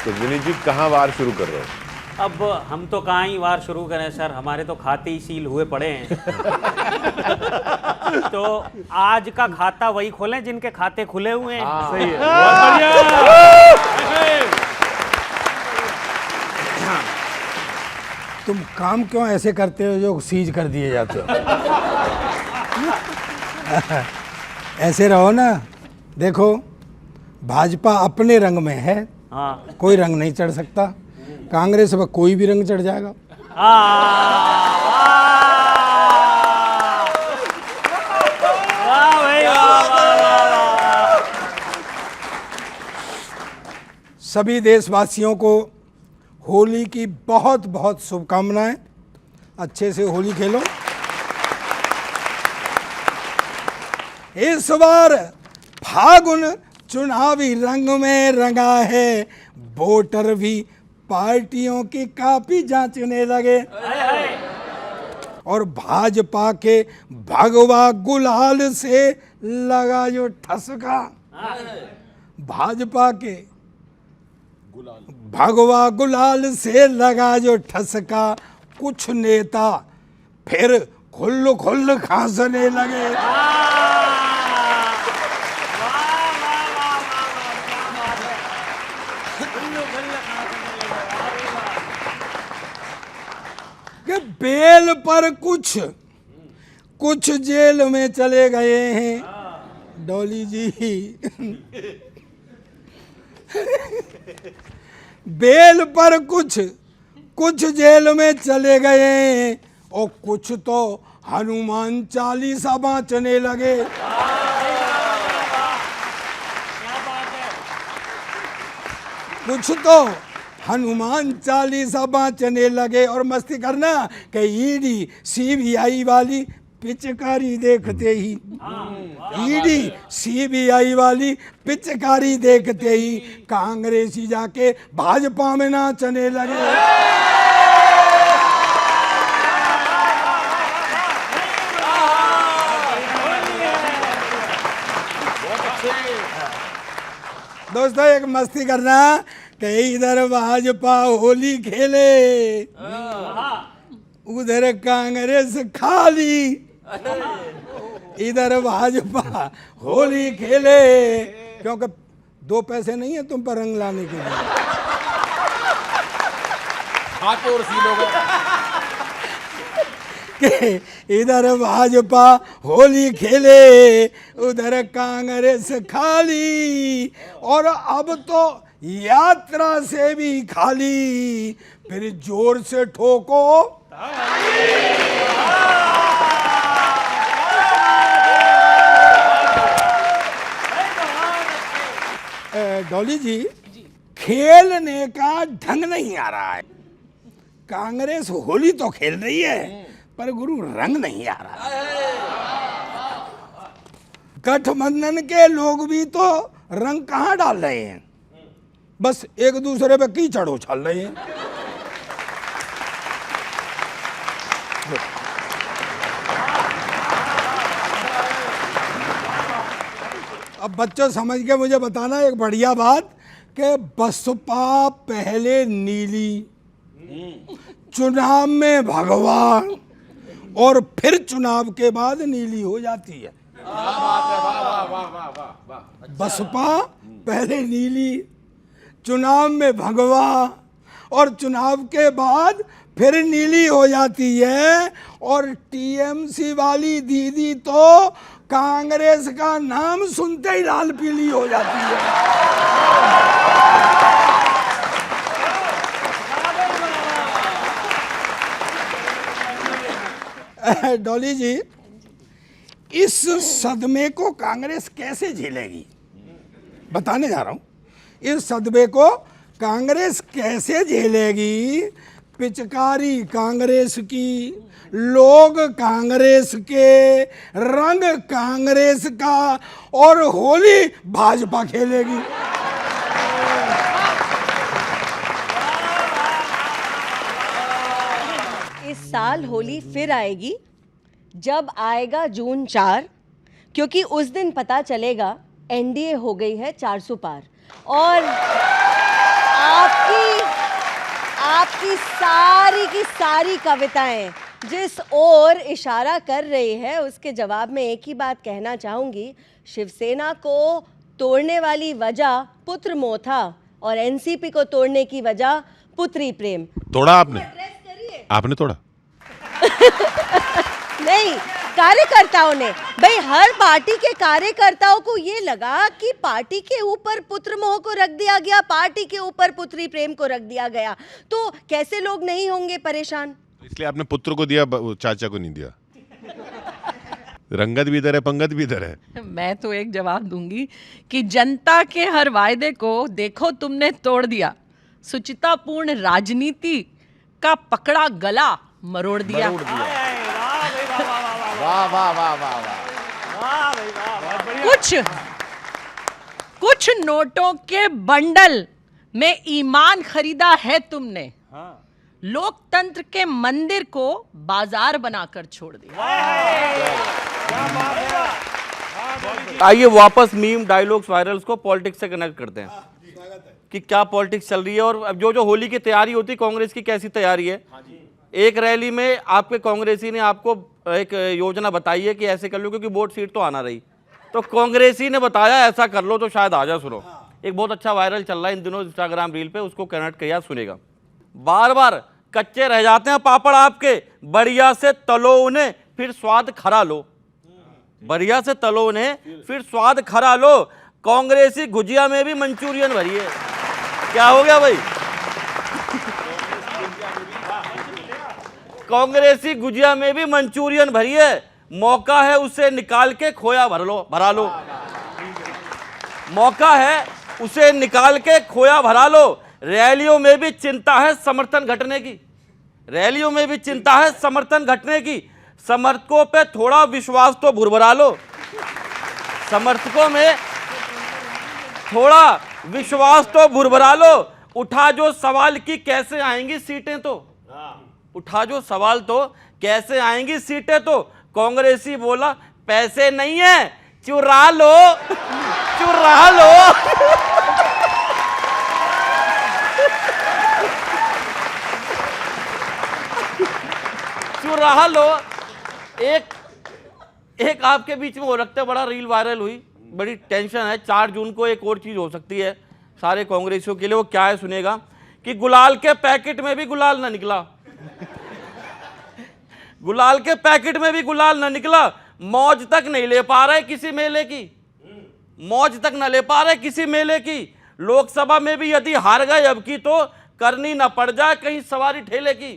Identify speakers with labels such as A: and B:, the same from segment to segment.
A: तो विनीत जी कहाँ वार शुरू कर रहे हो?
B: अब हम तो कहाँ ही वार शुरू करें सर, हमारे तो खाते ही सील हुए पड़े हैं। तो आज का खाता वही खोलें जिनके खाते खुले हुए हैं।
C: सही है, बहुत बढ़िया।
D: तुम काम क्यों ऐसे करते हो जो सीज कर दिए जाते हो? ऐसे रहो ना। देखो, भाजपा अपने रंग में है,
B: हाँ
D: कोई रंग नहीं चढ़ सकता। कांग्रेस पर कोई भी रंग चढ़ जाएगा।
B: वाह भाई वाह, वाह, वाह, वाह।
D: सभी देशवासियों को होली की बहुत बहुत शुभकामनाएं। अच्छे से होली खेलो। इस बार फागुन चुनावी रंग में रंगा है, वोटर भी पार्टियों की काफी जांचने लगे और भाजपा के भगवा गुलाल से लगा जो ठसका, भाजपा के भगवा गुलाल से लगा जो ठसका, कुछ नेता फिर खुल्ल खुल्ल खांसने लगे। कि बेल पर कुछ जेल में चले गए हैं डॉली जी। बेल पर कुछ जेल में चले गए हैं और कुछ तो हनुमान चालीसा बाँचने लगे। कुछ तो हनुमान चालीसा बाँचने लगे और मस्ती करना कि ईडी सीबीआई वाली पिचकारी देखते ही, ईडी सीबीआई वाली पिचकारी देखते ही कांग्रेसी जाके भाजपा में नाचने लगे। दोस्तों, एक मस्ती करना कि इधर भाजपा होली खेले, उधर कांग्रेस खाली। इधर भाजपा होली खेले, क्योंकि 2 पैसे नहीं है तुम पर रंग लाने के लिए।
C: खाते और सील हो गए।
D: कि इधर भाजपा होली खेले, उधर कांग्रेस खाली, और अब तो यात्रा से भी खाली, फिर जोर से ठोको। डॉली जी, खेलने का ढंग नहीं आ रहा है। कांग्रेस होली तो खेल रही है पर गुरु रंग नहीं आ रहा। गठबंधन के लोग भी तो रंग कहाँ डाल रहे हैं, बस एक दूसरे पे कीचड़ उछाल रहे हैं। अब बच्चों समझ के मुझे बताना एक बढ़िया बात कि बसपा पहले नीली, चुनाव में भगवान, और फिर चुनाव के बाद नीली हो जाती है। बसपा पहले नीली, चुनाव में भगवा, और चुनाव के बाद फिर नीली हो जाती है। और टीएमसी वाली दीदी तो कांग्रेस का नाम सुनते ही लाल पीली हो जाती है। डॉली जी, इस सदमे को कांग्रेस कैसे झेलेगी, बताने जा रहा हूं। इस सदमे को कांग्रेस कैसे झेलेगी? पिचकारी कांग्रेस की, लोग कांग्रेस के, रंग कांग्रेस का, और होली भाजपा खेलेगी।
E: इस साल होली फिर आएगी, जब आएगा जून 4, क्योंकि उस दिन पता चलेगा एनडीए हो गई है 400 पार। और आप की सारी कविताएं जिस ओर इशारा कर रही है, उसके जवाब में एक ही बात कहना चाहूंगी, शिवसेना को तोड़ने वाली वजह पुत्र मोह था और एनसीपी को तोड़ने की वजह पुत्री प्रेम।
A: तोड़ा आपने? आपने तोड़ा?
E: नहीं, कार्यकर्ताओं ने। भाई हर पार्टी के कार्यकर्ताओं को ये लगा कि पार्टी के ऊपर पुत्र मोह को रख दिया गया, पार्टी के ऊपर पुत्री प्रेम को रख दिया गया, तो कैसे लोग नहीं होंगे परेशान?
A: इसलिए आपने पुत्र को दिया, चाचा को नहीं दिया। रंगत भी इधर है, पंगत भी इधर है।
F: मैं तो एक जवाब दूंगी कि जनता के हर वायदे को देखो तुमने तोड़ दिया, सुचितापूर्ण राजनीति का पकड़ा गला मरोड़ दिया।
C: वाह वाह वाह वाह वाह।
F: कुछ नोटों के बंडल में ईमान खरीदा है तुमने, लोकतंत्र के मंदिर को बाजार बनाकर छोड़ दिया।
G: आइए वापस मीम डायलॉग्स वायरल्स को पॉलिटिक्स से कनेक्ट करते हैं कि क्या पॉलिटिक्स चल रही है और अब जो होली की तैयारी होती है, कांग्रेस की कैसी तैयारी है। एक रैली में आपके कांग्रेसी ने आपको एक योजना बताई है कि ऐसे कर लो क्योंकि वोट सीट तो आना रही, तो कांग्रेसी ने बताया ऐसा कर लो तो शायद आ जा। सुनो, एक बहुत अच्छा वायरल चल रहा है इन दिनों इंस्टाग्राम रील पे, उसको कनेक्ट किया, सुनेगा। बार बार कच्चे रह जाते हैं पापड़ आपके, बढ़िया से तलो उन्हें फिर स्वाद खरा लो, बढ़िया से तलो उन्हें फिर स्वाद खरा लो। कांग्रेसी गुजिया में भी मंचूरियन भरी है। क्या हो गया भाई? कांग्रेसी गुजिया में भी मंचूरियन भरी है, मौका है उसे निकाल के खोया भरा लो। मौका है उसे निकाल के खोया भरा लो। रैलियों में भी चिंता है समर्थन घटने की, रैलियों में भी चिंता है समर्थन घटने की। समर्थकों पे थोड़ा विश्वास तो भुरभरा लो, समर्थकों में थोड़ा विश्वास तो भुरभरा लो। उठा जो सवाल की कैसे आएंगी सीटें, तो उठा जो सवाल तो कैसे आएंगी सीटें, तो कांग्रेसी बोला पैसे नहीं है चुरा लो, चुरा लो। चुरा लो। एक आपके बीच में हो रखते हैं, बड़ा रील वायरल हुई, बड़ी टेंशन है। 4 जून को एक और चीज हो सकती है सारे कांग्रेसियों के लिए, वो क्या है सुनेगा, कि गुलाल के पैकेट में भी गुलाल ना निकला, गुलाल के पैकेट में भी गुलाल ना निकला। मौज तक नहीं ले पा रहे किसी मेले की, मौज तक ना ले पा रहे किसी मेले की। लोकसभा में भी यदि हार गए अब की तो करनी ना पड़ जाए कहीं सवारी ठेले की।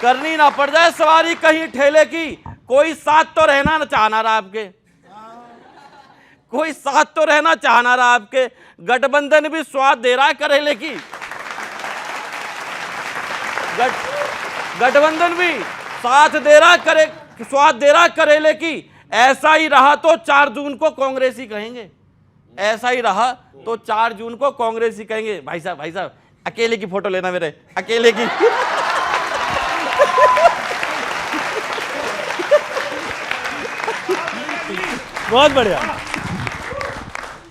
G: करनी ना पड़ जाए सवारी कहीं ठेले की। कोई साथ तो रहना न चाहना रहा आपके, कोई साथ तो रहना चाहना रहा आपके। गठबंधन भी स्वाद दे रहा है करेले की, गठबंधन भी साथ दे रहा करे, स्वाद दे रहा करेले की। ऐसा ही रहा तो 4 जून को कांग्रेसी कहेंगे, ऐसा ही रहा तो 4 जून को कांग्रेसी कहेंगे। भाई साहब अकेले की फोटो लेना, मेरे अकेले की।
C: बहुत बढ़िया।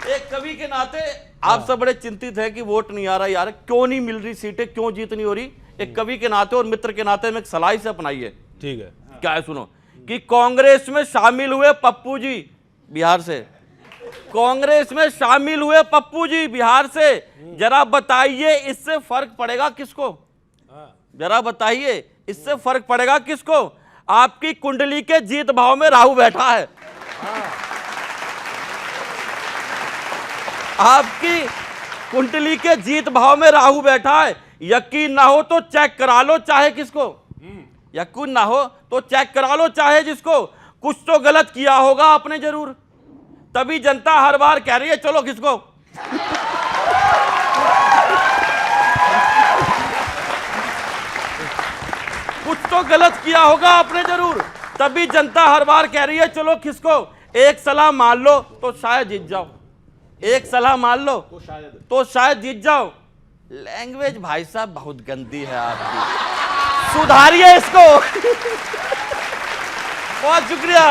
G: एक कवि के नाते आप सब बड़े चिंतित है कि वोट नहीं आ रहा यार, क्यों नहीं मिल रही सीटें, क्यों जीत नहीं हो रही। एक कवि के नाते और मित्र के नाते में एक सलाह से अपनाई है।
C: ठीक है,
G: क्या है सुनो, कि कांग्रेस में शामिल हुए पप्पू जी बिहार से, कांग्रेस में शामिल हुए पप्पू जी बिहार से, जरा बताइए इससे फर्क पड़ेगा किसको, जरा बताइए इससे फर्क पड़ेगा किसको। आपकी कुंडली के जीत भाव में राहु बैठा है, आपकी कुंडली के जीत भाव में राहु बैठा है। यकीन ना हो तो चेक करा लो चाहे किसको, यकीन ना हो तो चेक करा लो चाहे जिसको। कुछ तो गलत किया होगा आपने जरूर, तभी जनता हर बार कह रही है चलो किसको। कुछ तो गलत किया होगा आपने जरूर, तभी जनता हर बार कह रही है चलो किसको। एक सलाह मान लो तो शायद जीत जाओ, एक सलाह मान लो तो शायद जीत जाओ। लैंग्वेज भाई साहब बहुत गंदी है आपकी, सुधारिए इसको। बहुत शुक्रिया।